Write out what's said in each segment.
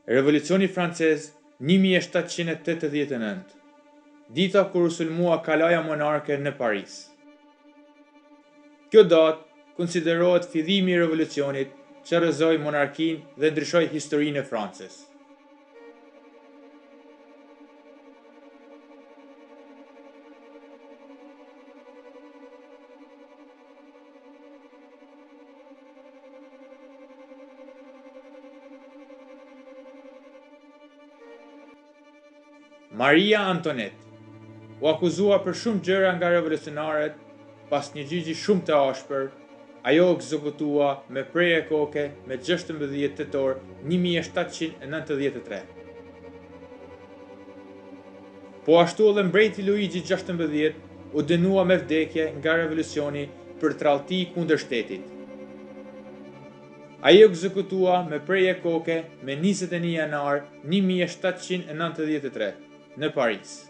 Revolucioni francez 1789, dita kur u sulmua kalaja monarke në Paris. Kjo datë konsiderohet fillimi i revolucionit që rrëzoi monarkinë dhe ndryshoi historinë e Francës. Maria Antoinette u akuzua për shumë gjëra nga revolucionarët. Pas një gjyqi shumë të ashpër, ajo u ekzekutua me prerje koke me 16 tetor 1793. Po ashtu edhe mbreti Luigi XVI u dënua me vdekje nga revolucioni për tradhti kundër shtetit. Ai u ekzekutua me prerje koke me 21 janar 1793 në Paris.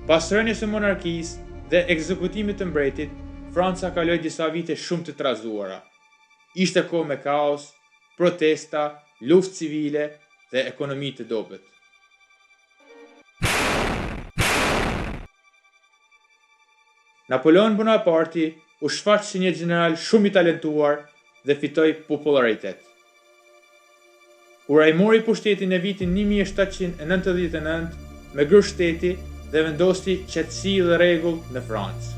Pas rënies së monarkisë dhe ekzekutimit të mbretit, Franca kaloi disa vite shumë të trazuara. Ishte kohë me kaos, protesta, luftë civile dhe ekonomi të dobët. Napoleon Bonaparte u shfaq si një general shumë i talentuar dhe fitoi popularitet. Kur ai mori pushtetin në vitin 1799 me gërë shteti dhe vendosi qetësi dhe rregull në Francë.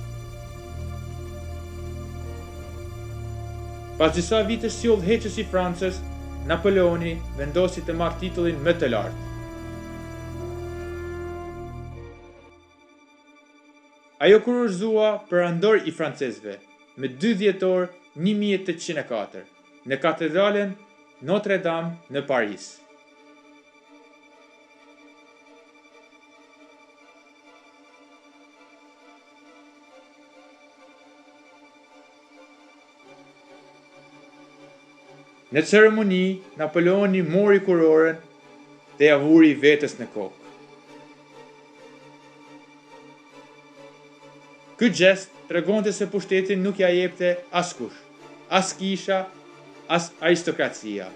Pas disa vitesh si udhëheqës i Francës, Napoleoni vendosi të marrë titullin më të lartë. Ajo kurorëzua perandor i francezëve me 2 dhjetor 1804 në katedralen Notre Dame në Paris. Në ceremoni, Napoleoni mori kurorën dhe ja vuri vetes në kokë. Ky gest tregonte se pushtetin nuk ja jepte askush, as kisha, as aristokracia.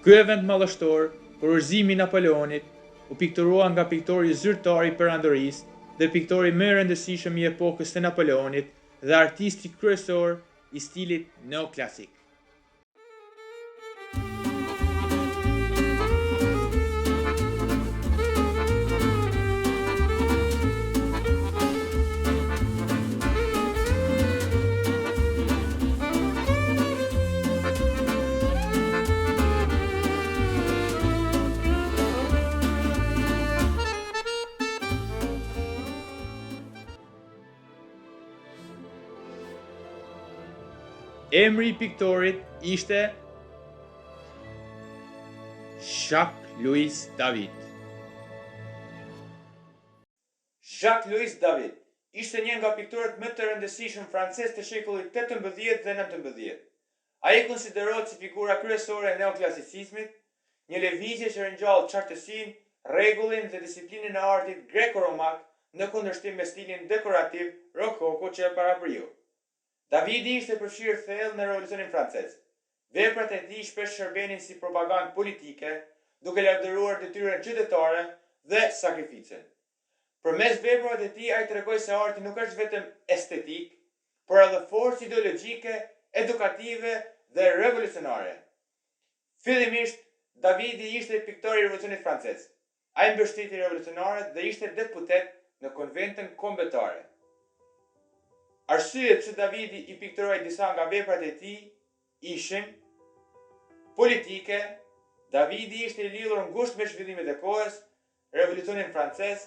Ky event madhështor, kurorëzimi i Napoleonit, u pikturua nga piktori zyrtar i perandorisë dhe piktori më i rëndësishëm i epokës së Napoleonit dhe artisti kryesor i stilit neoklasik. Emri i piktorit ishte Jacques-Louis David. Jacques-Louis David ishte një nga piktorët më të rëndësishëm francez të shekullit 18 dhe 19. Ai konsiderohet si figura kryesore e neoklasicizmit, një lëvizje që ringjall qartësinë, rregullin dhe disiplinën e artit greko-romak në kundërshtim me stilin dekorativ rokoko që e parapriu. Davidi ishte përfshirë thellë në revolucionin francez. Veprat e tij shpesh shërbenin si propagandë politike, duke lavdëruar detyrën qytetare dhe sakrificën. Përmes veprave të tij ai tregoi se arti nuk është vetëm estetik, por edhe forcë ideologjike, edukative dhe revolucionare. Fillimisht, Davidi ishte piktor i revolucionit francez. Ai mbështeti revolucionarët dhe ishte deputet në konventën kombëtare. Arsyet pse Davidi i pikturoi disa nga veprat e tij ishin politike, Davidi ishte I lidhur ngushtë me zhvillimet e kohës, revolucionin francez,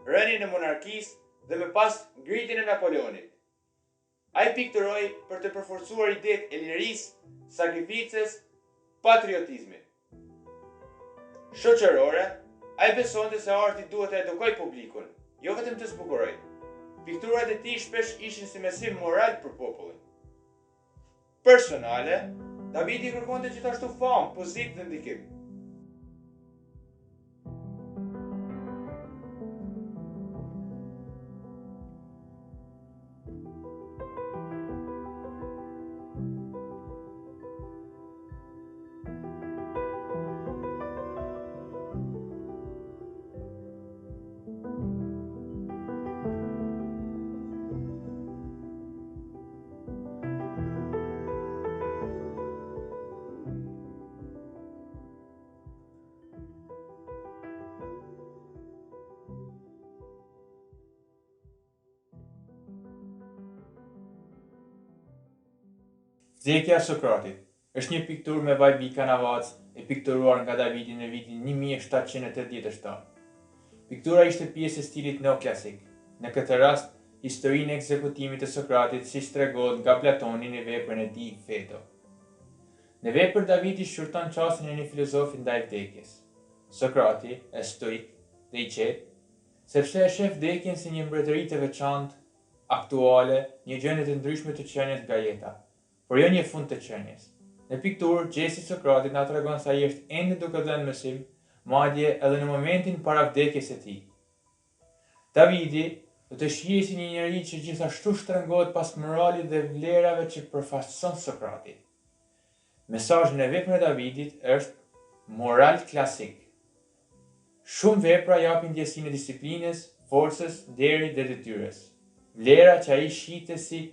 rënien e monarkisë dhe më pas ngritjen e Napoleonit. Ai pikturoi për të përforcuar idetë e lirisë, sakrificës, patriotizmit. Shoqërore, ai besonte se arti duhet të edukojë publikun, jo vetëm të zbukurojë. Pikturat e tij shpesh ishin si mesim moral për popullin. Personale, Davidi kërkonte gjithashtu famë, pozitë dhe ndikim. Vdekja e Sokratit është një pikturë me vaj bi kanavac e pikturuar nga Davidi në vitin 1787. Piktura ishte pjesë e stilit neoklasik. Në këtë rast, historinë e ekzekutimit të Sokratit siç tregohet nga Platoni në veprën e tij Phaedo. Në vepër Davidi shqyrton çastin e një filozofi ndaj vdekjes. Sokrati është stoik dhe I qetë, sepse e sheh vdekjen si një mbretëri të veçantë, aktuale, një gjendje të ndryshme të qenies nga jeta, por jo një fund të qenies. Në pikturë, gjesti I Sokratit na tregon se ai është ende duke dhënë mësim, madje edhe në momentin para vdekjes së tij. Davidi do të shihet si një njeri që gjithashtu shtrëngohet pas moralit dhe vlerave që përfaqëson Sokrati. Mesazhi në veprën e Davidit është moral klasik. Shumë vepra japin ndjesinë e disiplinës, forcës, nderit dhe detyrës. Vlera që ai shitet si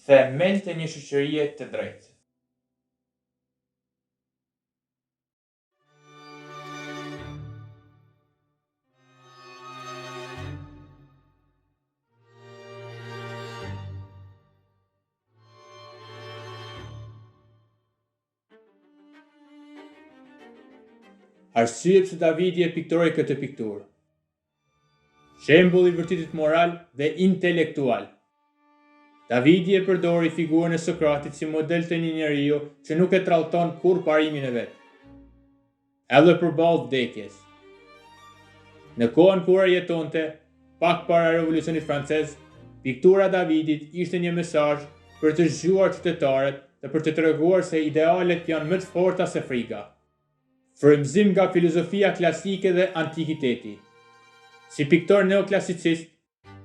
themel të një shoqërie të drejtë. Arsye pse Davidi e pikturoi këtë pikturë. Shembull I vërtetit moral dhe intelektual. Davidi e përdori figurën e Sokratit si model të një njeriu që nuk e trallton kurrë parimin e vet, edhe përballë vdekjes. Në kohën kur ai jetonte, pak para revolucionit francez, piktura e Davidit ishte një mesazh për të zgjuar qytetarët dhe për të treguar se idealet janë më të forta se frika. Frymëzim nga filozofia klasike dhe antikiteti. Si piktor neoklasicist,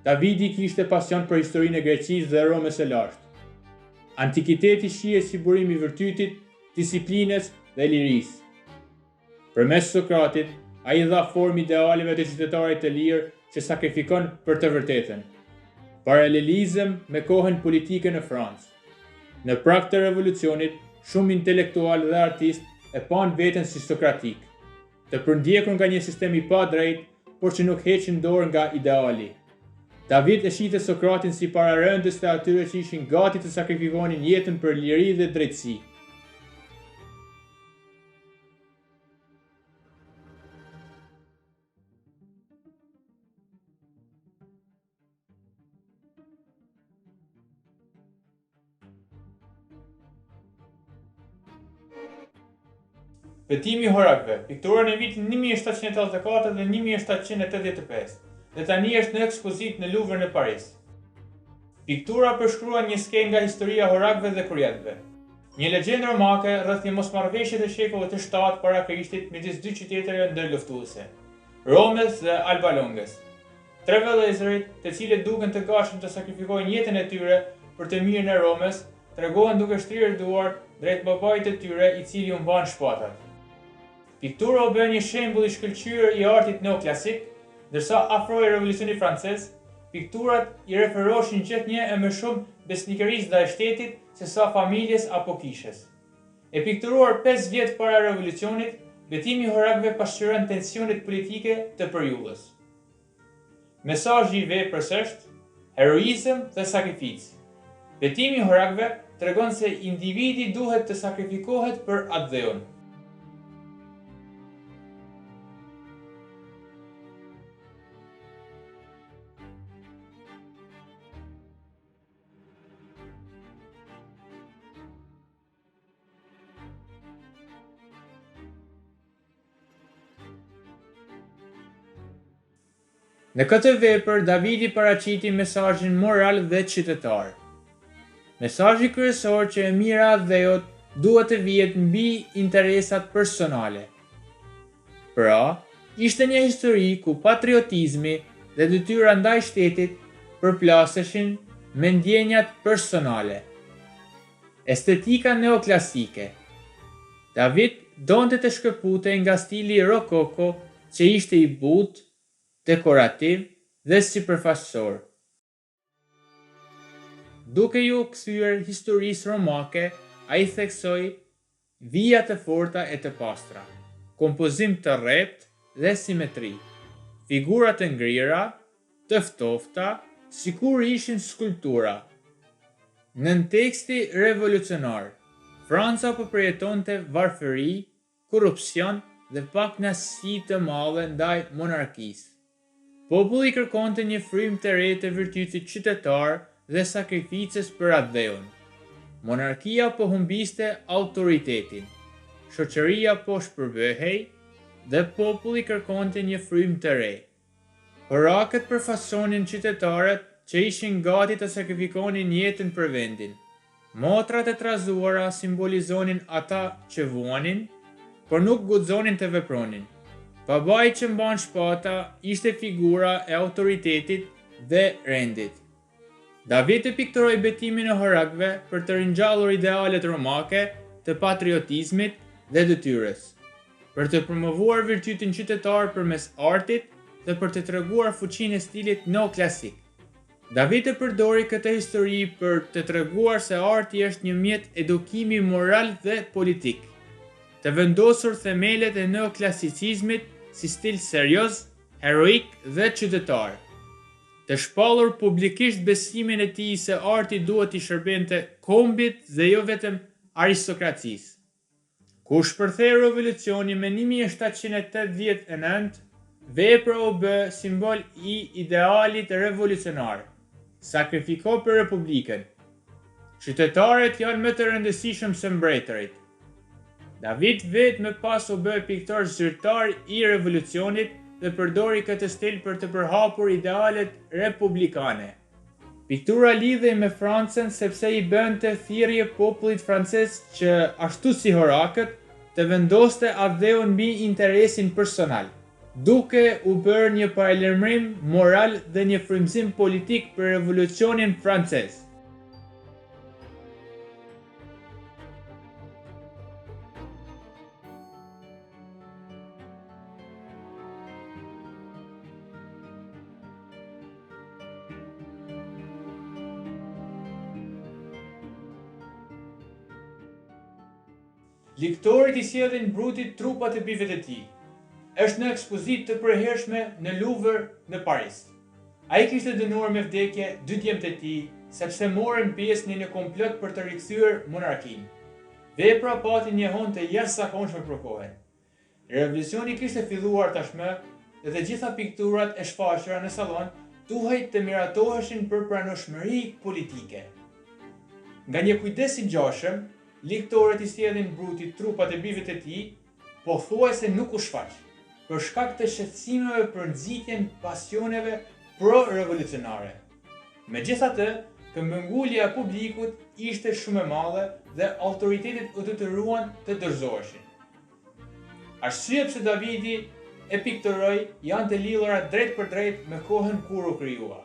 Davidi kishte pasion për historinë e Greqisë dhe Romës së lashtë. Antikiteti shihet si burim I vërtetit, disiplinës dhe lirisë. Përmes Sokratit, ai dha formë idealeve të qytetarit të lirë që sakrifikon për të vërtetën. Paralelizëm me kohën politike në Francë. Në prag të revolucionit, shumë intelektual dhe artist e pan veten si sokratik, të përndjekur nga një sistem I padrejtë, por që nuk heqin dorë nga ideali. David e shihte Sokratin si pararëndës të atyre që ishin gati të sakrifikonin jetën për liri dhe drejtësi. Betimi I Horakëve, piktura në vitin 1784 dhe 1785. Dhe tani është në ekspozit në Louvre në Paris. Piktura përshkruan një skenë nga historia Horakëve dhe Kurjetëve. Një legjendë romake rreth një mosmarrëveshje të shekullit të 7 para Krishtit midis dy qyteteve ndërluftuese, Romës dhe Alba Longës. Tre vëllezërit, të cilët duken të gatshëm të sakrifikojnë jetën e tyre për të mirën e Romës, tregohen duke shtrirë duart drejt babait të tyre I cili u mban shpatat. Piktura u bën një shembull I shkëlqyer I artit neoklasik, ndërsa afroi revolucionit francez, pikturat I referoheshin gjithnjë e më shumë besnikërisë ndaj shtetit se sa familjes apo kishes. E pikturuar 5 vjet para revolucionit, betimi I Horakëve pasqyron tensionet politike të periudhës. Mesazhi I veprës është heroizëm dhe sakrificë. Betimi I Horakëve tregon se individi duhet të sakrifikohet për atë dheun. Në këtë vepër, Davidi paraqiti mesazhin moral dhe qytetar. Mesazhi kryesor që e mira e dheut duhet të vihet mbi interesat personale. Pra, ishte një histori ku patriotizmi dhe detyra ndaj shtetit përplaseshin me ndjenjat personale. Estetika neoklasike. David donte të shkëputej nga stili rokoko që ishte i butë, dekorativ dhe sipërfaqësor. Duke ju kthyer historisë romake, ai theksoi vija të forta e të pastra, kompozim të rreptë dhe simetri, figura të ngrira, të ftofta, sikur ishin skulptura. Në teksti revolucionar, Franca po përjetonte varfëri, korrupsion dhe pakënaqësi të madhe ndaj monarkisë. Populli kërkonte një frymë të re të virtytit qytetar dhe sakrificës për atë dheun. Monarkia po humbiste autoritetin, shoqëria po shpërbëhej dhe populli kërkonte një frymë të re. Orakët përfaqësonin qytetarët që ishin gati të sakrifikonin jetën për vendin. Motrat e trazuara simbolizonin ata që vuanin, por nuk guxonin të vepronin. Babai që mban shpata ishte figura e autoritetit dhe rendit. David e pikturoi betimin e horakëve për të ringjallur idealet romake të patriotizmit dhe detyrës, për të promovuar virtytin qytetar përmes artit dhe për të treguar fuqinë e stilit neoklasik. David e përdori këtë histori për të treguar se arti është një mjet edukimi moral dhe politik, të vendosur themelet e neoklasicizmit si stil serioz, heroik dhe qytetar, të shpallur publikisht besimin e tij se arti duhet i shërbente kombit dhe jo vetëm aristokracisë. Kur shpërthei revolucioni me 1789, vepra u bë simbol i idealit revolucionar. Sakrifiko për Republikën. Qytetarët janë më të rëndësishëm se mbretërit. David vetë më pas u bë piktor zyrtar i revolucionit dhe përdori këtë stil për të përhapur idealet republikane. Piktura lidhej me Francën sepse i bënte thirrje popullit francez që, ashtu si horakët, të vendoste atë mbi interesin personal, duke u bërë një paralajmërim moral dhe një frymëzim politik për revolucionin francez. Liktorit i sjellin Brutit trupat e bijve të tij. Është në ekspozitë të përhershme në Louvre në Paris. Ai kishte dënuar me vdekje 2 djemtë e tij sepse morën pjesë në një komplot për të rikthyer monarkinë. Vepra pati një honë të jashtëzakonshme për kohën. Revolucioni kishte filluar tashmë dhe të gjitha pikturat e shfaqura në sallon tuhej të miratoheshin për pranishmëri politike. Nga një kujdes i ngjashëm, liktorët i sjellin Brutit trupat e bijve të tij, pothuajse nuk u shfaq, për shkak të shqetësimeve për nxitjen pasioneve pro-revolucionare. Megjithatë, këmbëngulja e publikut ishte shumë e madhe dhe autoritetet u detyruan të dorëzoheshin. Arsye pse Davidi e pikturoi janë të lidhura drejt për drejt me kohën kur u krijua.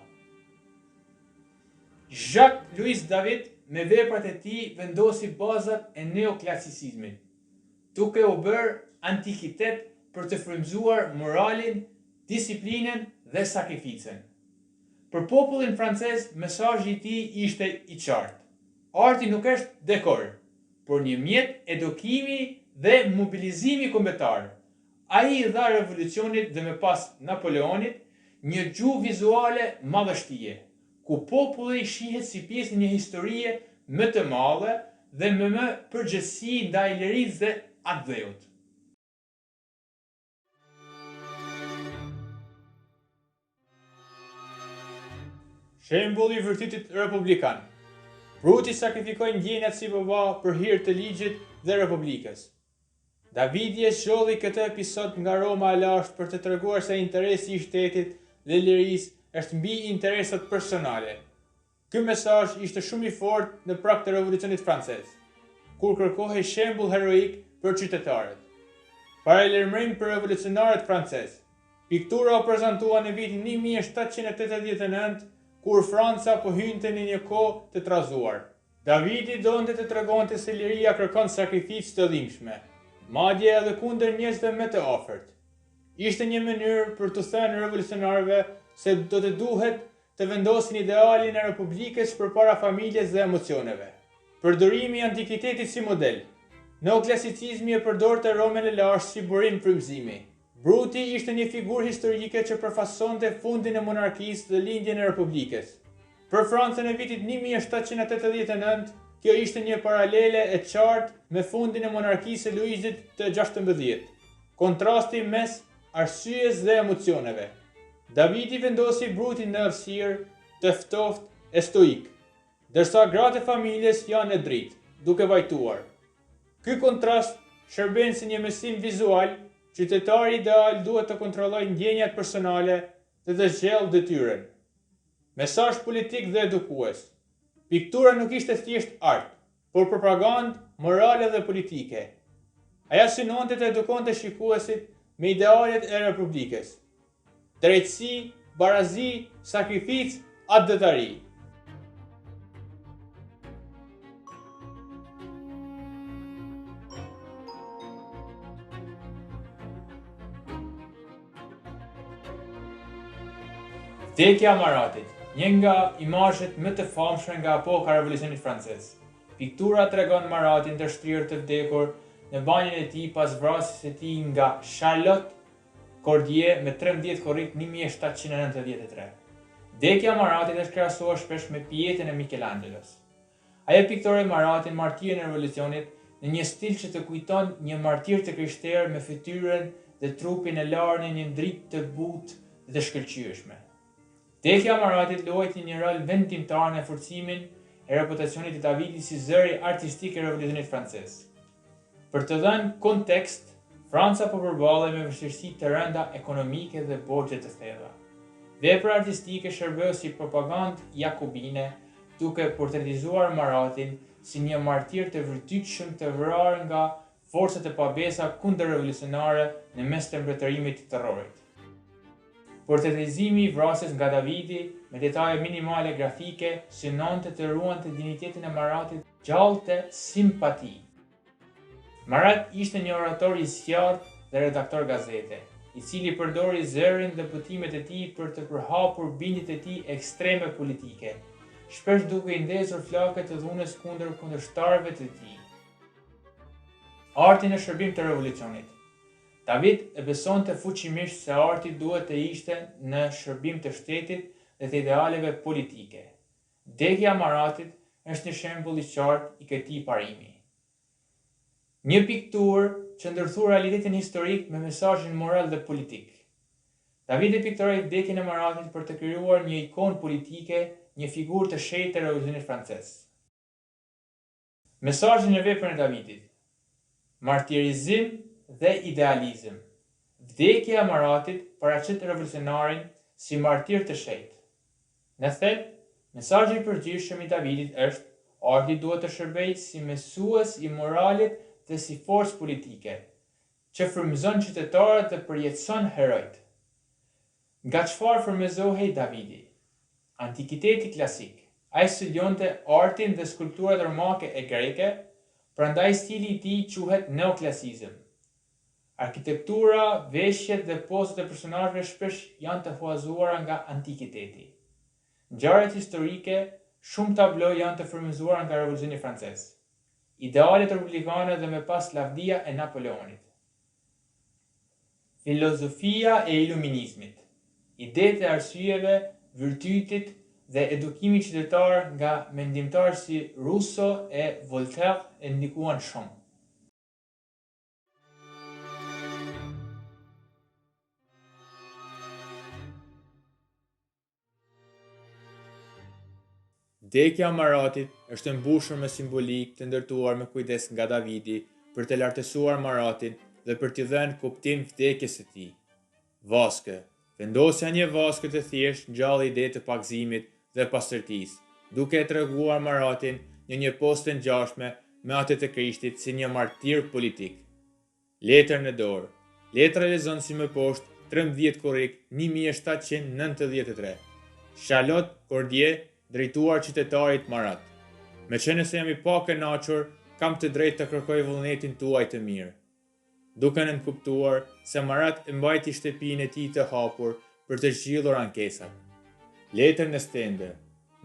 Jacques-Louis David me veprat e tij vendosi bazat e neoklasicizmit, duke u bërë antikitet për të frymëzuar moralin, disiplinën dhe sakrificën. Për popullin francez, mesazhi i tij ishte i qartë. Arti nuk është dekor, por një mjet edukimi dhe mobilizimi kombëtar. Ai i dha revolucionit dhe më pas Napoleonit një gjuhë vizuale madhështie, ku populli shihet si pjesë e një historie më të madhe dhe me më përgjegjësi ndaj lirisë dhe atdheut. Shembulli i vërtetit republikan. Bruti sakrifikoi ndjenjat si baba për hir të ligjit dhe republikës. Davidi e zgjodhi këtë episod nga Roma e lashtë për të treguar se interesi i shtetit dhe lirisë është mbi interesat personale. Ky mesazh ishte shumë i fortë në prag të revolucionit francez, kur kërkohej shembull heroik për qytetarët. Paralajmërim për revolucionarët francez. Piktura u prezantua në vitin 1789, kur Franca po hynte në një kohë të trazuar. Davidi donte të tregonte se liria kërkon sakrificë të dhimbshme, madje edhe kundër njerëzve më të afërt. Ishte një mënyrë për të thënë revolucionarëve se do të duhet të vendosin idealin e republikës përpara familjes dhe emocioneve. Përdorimi i antikitetit si model. Neoklasicizmi e përdorte Romën e lashtë si burim frymëzimi. Bruti ishte një figurë historike që përfaqësonte fundin e monarkisë dhe lindjen e republikës. Për Francën e vitit 1789, kjo ishte një paralele e qartë me fundin e monarkisë së Luizit të 16. Kontrasti mes arsyes dhe emocioneve. Davidi vendosi Brutin në errësirë, të ftoftë e stoik, ndërsa gratë e familjes janë e dritë, duke vajtuar. Ky kontrast shërben si një mësim vizual. Qytetari ideal duhet të kontrollojë ndjenjat personale dhe të zgjellë detyrën. Mesazh politik dhe edukues. Piktura nuk ishte thjesht art, por propagandë morale dhe politike. Ajo synonte të edukonte shikuesit me idealet e republikës: drejtësi, barazi, sakrificë, atdetari. Vdekja e Maratit, një nga imazhet më të famshme nga epoka e revolucionit francez. Piktura tregon Maratin të shtrirë të vdekur në banjën e tij pas vrasjes së tij nga Charlotte Cordier me 13 korrik 1793. Vdekja e Maratit është krahasuar shpesh me Pietën e Michelangelos. Ajo pikturoi Maratin, martirin e revolucionit, në një stil që të kujton një martir të krishterë me fytyrën dhe trupin e larë në një dritë të butë dhe të shkëlqyeshme. Vdekja e Maratit luajti një rol vendimtar në forcimin e reputacionit të Davidit si zëri artistik i revolucionit francez. Për të dhënë kontekst, Franca po përballej me vështirësi të rënda ekonomike dhe borxhe të thella. Vepra artistike shërbeu si propagandë jakobine, duke portretizuar Maratin si një martir të vërtetshëm të vrarë nga forcat e pabesa kundërrevolucionare në mes të mbretërimit të terrorit. Portretizimi i vrasjes nga Davidi me detaje minimale grafike synonte të ruante dinjitetin e Maratit gjallë të simpati. Marat ishte një orator i zgjatë dhe redaktor gazete, i cili përdori zërin dhe butimet e tij për të përhapur bindjet e tij ekstreme politike, shpesh duke i ndezur flake të dhunës kundër kundërshtarëve të tij. Arti në shërbim të revolucionit. David e besonte fuqimisht se arti duhet të ishte në shërbim të shtetit dhe të idealeve politike. Vdekja e Maratit është një shembull i qartë i këtij parimi. Një pikturë që ndërthur realitetin historik me mesazhin moral dhe politik. David e pikturoi vdekjen e Maratit për të krijuar një ikonë politike, një figurë të shenjtë të revolucionit francez. Mesazhi në veprën e Davidit. Martirizim dhe idealizëm. Vdekja e Maratit paraqit revolucionarin si martir të shenjtë. Në thelb, mesazhi i përgjithshëm i Davidit është: arti duhet të shërbejë si mësues i moralit dhe si forcë politike, që frymëzon qytetarët dhe përjetëson herojt. Nga çfarë frymëzohej Davidi? Antikiteti klasik. Ai studionte artin dhe skulpturat romake e greke, prandaj stili i tij quhet neoklasizëm. Arkitektura, veshjet dhe pozat e personazheve shpesh janë të huazuara nga antikiteti. Ngjarjet historike, shumë tablo janë të frymëzuara nga revolucioni francez. Idealet republikane dhe më pas lavdia e Napoleonit. Filozofia e iluminizmit. Idetë e arsyeve, virtytit dhe edukimit qytetar nga mendimtarë si Rousseau e Voltaire e ndikuan shumë. Vdekja e Maratit është mbushur me simbolik të ndërtuar me kujdes nga Davidi për të lartësuar Maratin dhe për t'i dhënë kuptim vdekjes së tij. Vaske, vendosja një vaskë të thjesht ngjalli ide të pagëzimit dhe pastërtisë, duke e treguar Maratin në një postë të ngjashme me atë të Krishtit si një martir politik. Letër në dorë. Letra lexon si më poshtë 13 korrik 1793. Charlotte Cordier, drejtuar qytetarit Marat. Me që nëse jam i pa kënaqur, kam të drejtë të kërkoj vullnetin tuaj të mirë. Duke nënkuptuar se Marat e mbajti shtëpinë e tij të hapur për të zgjidhur ankesat. Letër në stende.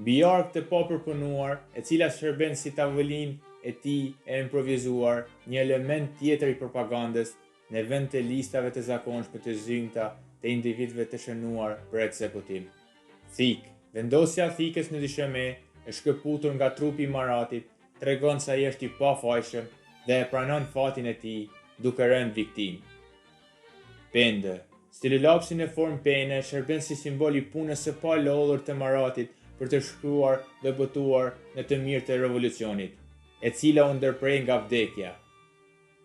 Mbi ark të papërpunuar, e cila shërben si tavolinë e tij e improvizuar, një element tjetër i propagandës në vend të listave të zakonshme të zynta të individëve të shënuar për ekzekutim. Thik. Vendosja thikës në dysheme e shkëputur nga trupi i Maratit tregon se ai është i pafajshëm dhe e pranon fatin e tij duke rënë viktimë. Pende. Stilolapsi në formë pene shërben si simbol i punës së pa lodhur të Maratit për të shkruar dhe botuar në të mirë të revolucionit, e cila u ndërprej nga vdekja.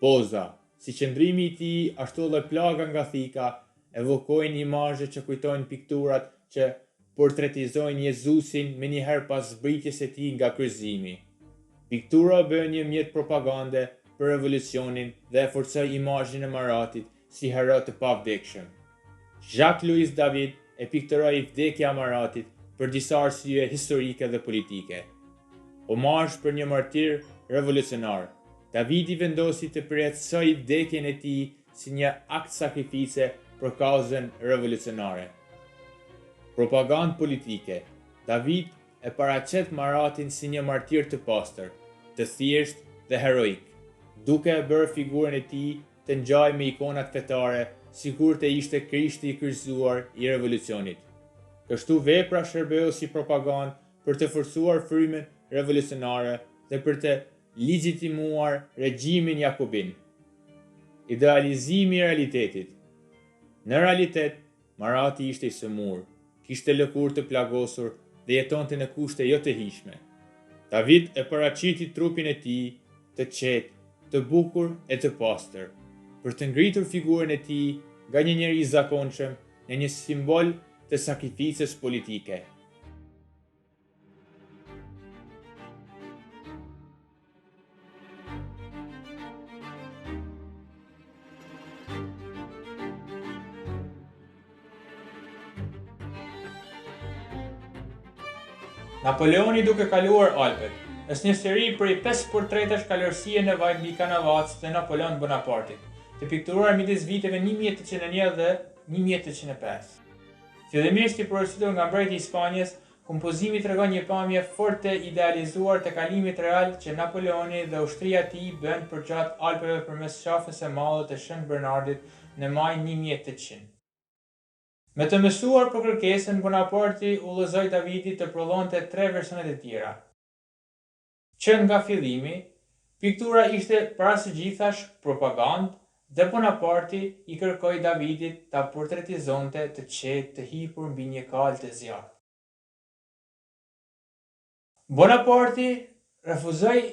Poza. Si qëndrimi i tij ashtu dhe plaga nga thika evokojnë imazhe që kujtojnë pikturat që portretizojnë Jezusin me njëherë pas zbritjes së tij nga kryqëzimi. Piktura bën një mjet propagande për revolucionin dhe e forcoi imazhin e Maratit si hero të pavdekshëm. Jacques-Louis David e pikturoi vdekja e Maratit për disa arsye historike dhe politike. Omazh për një martir revolucionar. Davidi vendosi të përjetësoj vdekjen e tij si një akt sakrifice për kauzën revolucionare. Propagandë politike. David e paraqet Maratin si një martir të pastër, të thjesht dhe heroik, duke e bërë figurën e tij të ngjajë me ikonat fetare, sikur të ishte Krishti i kryqëzuar i revolucionit. Kështu vepra shërbeu si propagandë për të forcuar frymën revolucionare dhe për të legjitimuar regjimin jakobin. Idealizimi i realitetit. Në realitet, Marati ishte i sëmur, kishte lëkurë të plagosur dhe jetonte në kushte jo të hijshme. David e paraqiti trupin e tij të qetë, të bukur e të pastër, për të ngritur figurën e tij nga një njeri i zakonshëm në një simbol të sakrificës politike. Napoleoni duke kaluar Alpet, është një seri prej 5 portretash kalorësie në vaj mbi Kanavacë të Napoleon Bonapartit, të pikturuar midis viteve 1801 dhe 1805. Fillimisht i porositur nga mbreti i Spanjës, kompozimi tregon një pamje fort të idealizuar të kalimit real që Napoleoni dhe ushtria e tij bën përgjatë Alpeve përmes qafës së madhe të Shën Bernardit në maj 1800. Me të mësuar për kërkesën, Bonaparti udhëzoi Davidit të prodhonte 3 versione të tjera. Që nga fillimi, piktura ishte parasë gjithash propagandë dhe Bonaparti i kërkoi Davidit ta portretizonte të qetë të hipur mbi një kalë të zjarrt. Bonaparti refuzoi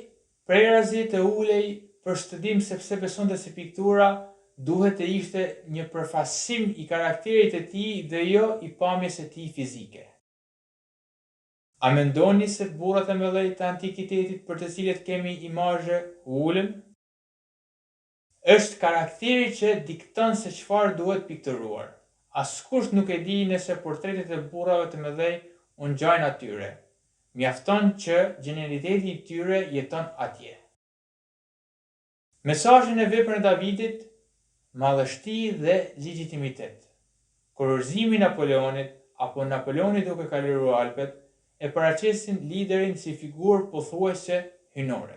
prerazi të ulej për studim sepse besonte se piktura duhet të ishte një përfasim i karakterit të tij dhe jo i pamjes së tij fizike. A mendoni se burrat e mëdhenj të antikitetit për të cilët kemi imazhe ulën? Është karakteri që dikton se çfarë duhet pikturuar. Askush nuk e di nëse portretet e burrave të mëdhenj u ngjajnë atyre. Mjafton që genialiteti i tyre jeton atje. Mesazhin e veprën e Davidit, madhështi dhe legjitimitet. Kurorëzimi i Napoleonit apo Napoleoni duke kaluar Alpet e paraqesin liderin si figurë pothuajse hynore.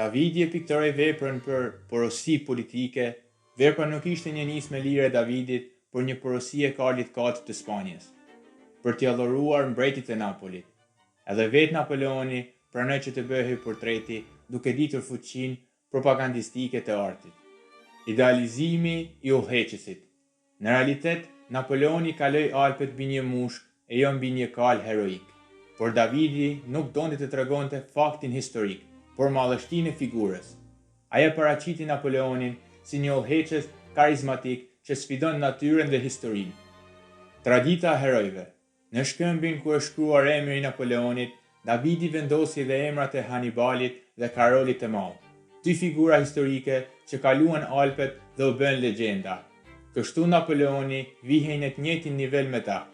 Davidi e pikturoi veprën për porosi politike. Vepra nuk ishte një nismë lire e Davidit, por një porosi e Karlit IV të Spanjës, për t'i adhuruar mbretit të Napolit. Edhe vetë Napoleoni pranoi që të bëhej portreti duke ditur fuqinë propagandistike të artit. Idealizimi i udhëheqësit. Në realitet, Napoleoni kaloi Alpet mbi një mushk e jo mbi një kal heroik, por Davidi nuk donte të tregonte faktin historik, por madhështinë e figurës. Ai e paraqiti Napoleonin si një udhëheqës karizmatik që sfidon natyrën dhe historinë. Tradita e herojve. Në shkëmbin ku është shkruar emri i Napoleonit, Davidi vendosi dhe emrat e Hannibalit dhe Karolit të Madh, dy figura historike që kaluan Alpet dhe u bën legjenda. Kështu Napoleoni vihej në të njëjtin nivel me ta.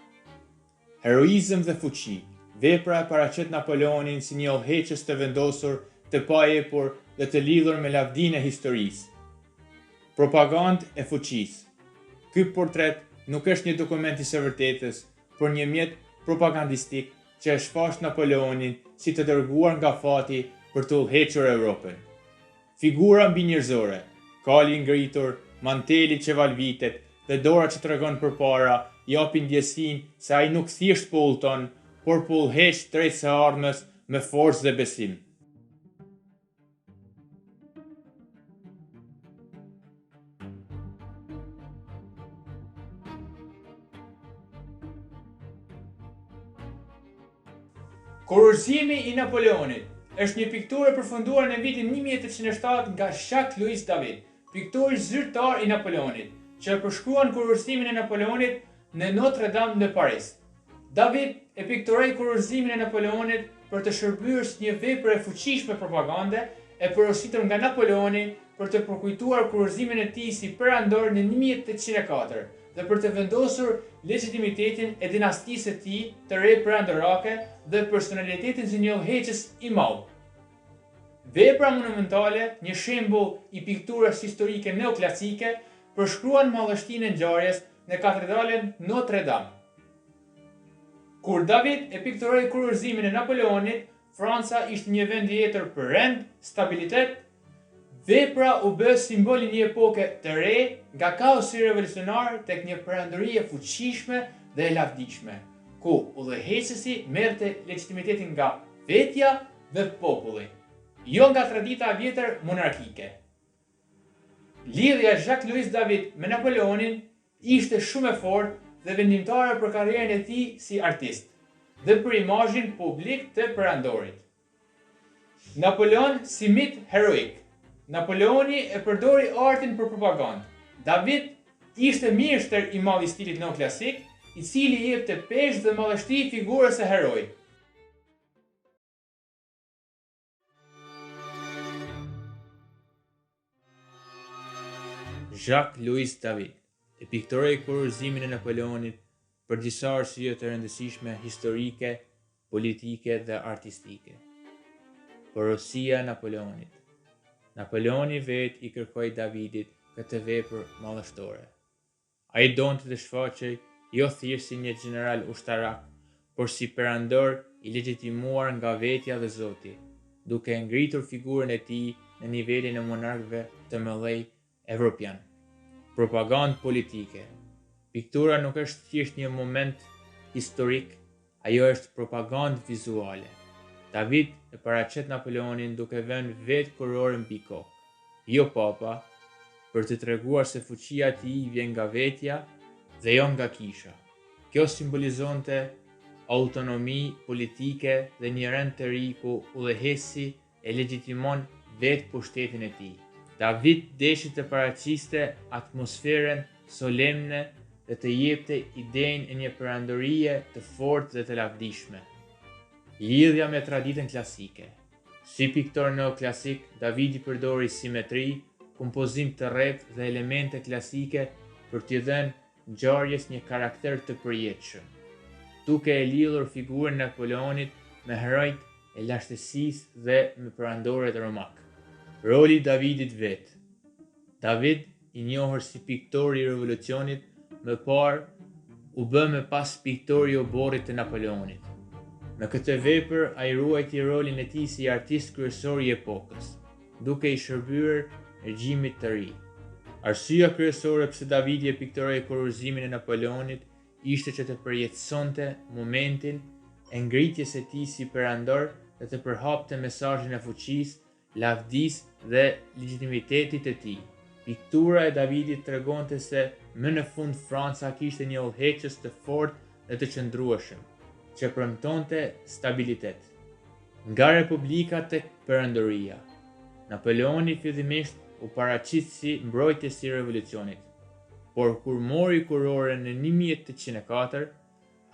Heroizëm dhe fuqi. Vepra e paraqet Napoleonin si një udhëheqës të vendosur, të paepur dhe të lidhur me lavdinë e historisë. Propagandë e fuqisë. Ky portret nuk është një dokument i së vërtetës, por një mjet propagandistik që e shfaq Napoleonin si të dërguar nga fati për të udhëhequr Europën. Figura mbinjerëzore, kali ngritur, manteli që valvitet dhe dora që tregon përpara japin ndjesinë se ai nuk thjesht po udhton, por po udhëheq drejt së ardhmës me forcë dhe besim. Kurorëzimi i Napoleonit është një pikturë e përfunduar në vitin 1807 nga Jacques-Louis David, piktori zyrtar i Napoleonit, që e përshkruan kurorëzimin e Napoleonit në Notre Dame në Paris. David e pikturoi kurorëzimin e Napoleonit për të shërbyer si një vepër e fuqishme propagande e porositur nga Napoleoni për të përkujtuar kurorëzimin e tij si perandor në 1804 dhe për të vendosur legitimitetin e dinastisë së tij të re perandorake dhe personalitetin si një udhëheqës i madh. Vepra monumentale, një shembull i pikturës historike neoklasike, përshkruan madhështinë e ngjarjes në katedralen Notre Dame. Kur David e pikturoi kurorëzimin e Napoleonit, Franca ishte një vend i jetër për rend, stabilitet. Vepra u bë simboli një epoke të re, nga kaosi revolucionar tek një perandori e fuqishme dhe e lavdishme, ku udhëheqësi merrte legitimitetin nga vetja dhe populli, jo nga tradita e vjetër monarkike. Lidhja e Jacques-Louis David me Napoleonin ishte shumë e fortë dhe vendimtare për karrierën e tij si artist dhe për imazhin publik të perandorit. Napoleon si mit heroik. Napoleoni e përdori artin për propagandë. David ishte mjeshtër i madh i stilit neoklasik, i cili i jepte peshë dhe madhështi figurës së herojit. Jacques-Louis David e pikturoi kurorëzimin e Napoleonit për disa arsye të rëndësishme historike, politike dhe artistike. Porosia e Napoleonit. Napoleoni vet i kërkoi Davidit këtë vepër madhështore. Ai donte të shfaqej jo thjesht si një general ushtarak, por si perandor i legjitimuar nga vetja dhe Zoti, duke ngritur figurën e tij në nivelin e monarkëve të mëdhej evropian. Propagandë politike. Piktura nuk është thjesht një moment historik, ajo është propagandë vizuale. David e paraqet Napoleonin duke vënë vetë kurorën mbi kokë, jo papa, për të treguar se fuqia e tij vjen nga vetja dhe jo nga kisha. Kjo simbolizonte autonomi politike dhe një rend të ri ku udhëheqësi e legjitimon vetë pushtetin e tij. David deshi të paraqiste atmosferën solemne dhe të jepte idenë e një perandorie të fortë dhe të lavdishme. Lidhja me traditën klasike. Si piktor neoklasik, Davidi përdori simetri, kompozim të rreptë dhe elemente klasike për t'i dhënë ngjarjes një karakter të përjetshëm, duke e lidhur figurën e Napoleonit me herojt e lashtësisë dhe me perandorët romak. Roli i Davidit vet. David, i njohur si piktori i revolucionit, më parë u bë më pas piktori i oborrit të Napoleonit. Me këtë vepër, ai ruajti rolin e tij si artist kryesor i epokës, duke i shërbyer regjimit të ri. Arsyeja kryesore pse Davidi e pikturoi kurorëzimin e Napoleonit ishte që të përjetësonte momentin e ngritjes së tij si perandor dhe të përhapte mesazhin e fuqisë, lavdisë dhe legitimitetit të tij. Piktura e Davidit tregonte se më në fund Franca kishte një udhëheqës të fortë dhe të qëndrueshëm, që premtonte stabilitet. Nga Republika tek perëndoria. Napoleoni fillimisht u paraqit si mbrojtës i revolucionit, por kur mori kurorën në 1804,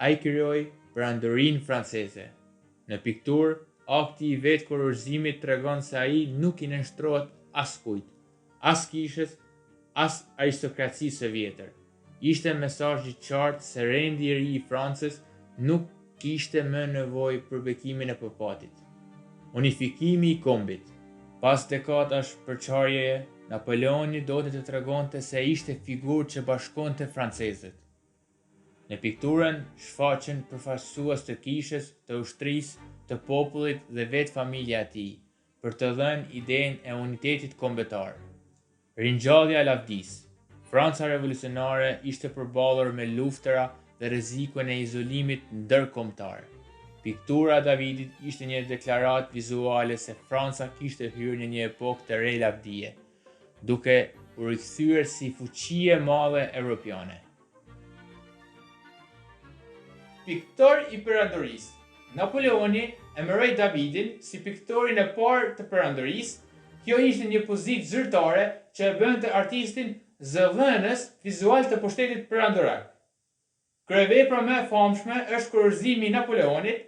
ai krijoi perandorinë franceze. Në pikturë, akti i vet kurorëzimit tregon se ai nuk i nënshtrohet askujt, as kishës, as aristokracisë së vjetër. Ishte mesazh i qartë se rendi i ri i Francës nuk kishte më nevojë për bekimin e papatit. Unifikimi i kombit. Pas dekadash përçarjeje, Napoleoni donte të tregonte se ishte figurë që bashkonte francezët. Në pikturën shfaqen përfaqësues të kishës, të ushtrisë, të popullit dhe vetë familja e tij, për të dhënë idenë e unitetit kombëtar. Ringjallja e lavdisë. Franca revolucionare ishte përballur me luftëra dhe rrezikun e izolimit ndërkombëtar. Piktura e Davidit ishte një deklaratë vizuale se Franca kishte hyrë në një epokë të re lavdie, duke u rikthyer si fuqi e madhe evropiane. Piktor i perandorisë. Napoleoni emëroi Davidin si piktorin e parë të perandorisë. Kjo ishte një pozitë zyrtare që e bënte artistin zëdhënës vizual të pushtetit perandorak. Kryevepra më e famshme është kurorëzimi i Napoleonit,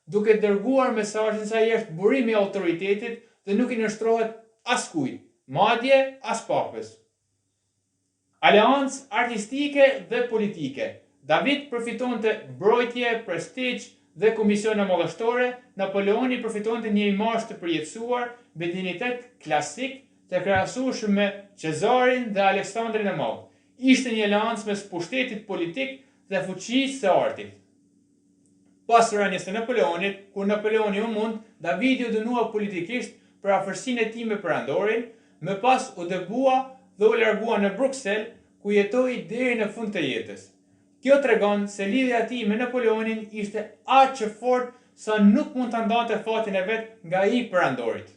duke dërguar mesazhin se ai është burimi i autoritetit dhe nuk i nënshtrohet askujt, madje as papës. Aleancë artistike dhe politike. David përfitonte mbrojtje, prestigj dhe komisione madhështore. Napoleoni përfitonte një imazh të përjetësuar me dinjitet klasik të krahasueshëm me Cezarin dhe Aleksandrin e Madh. Ishte një aleancë mes pushtetit politik dhe fuqisë së artit. Pas rënies së Napoleonit, kur Napoleoni u mund, Davidi u dënua politikisht për afërsinë e tij me perandorin, më pas u dëbua dhe u largua në Bruksel, ku jetoi deri në fund të jetës. Kjo tregon se lidhja e tij me Napoleonin ishte aq e fortë sa nuk mund ta ndante fatin e vet nga ai i perandorit.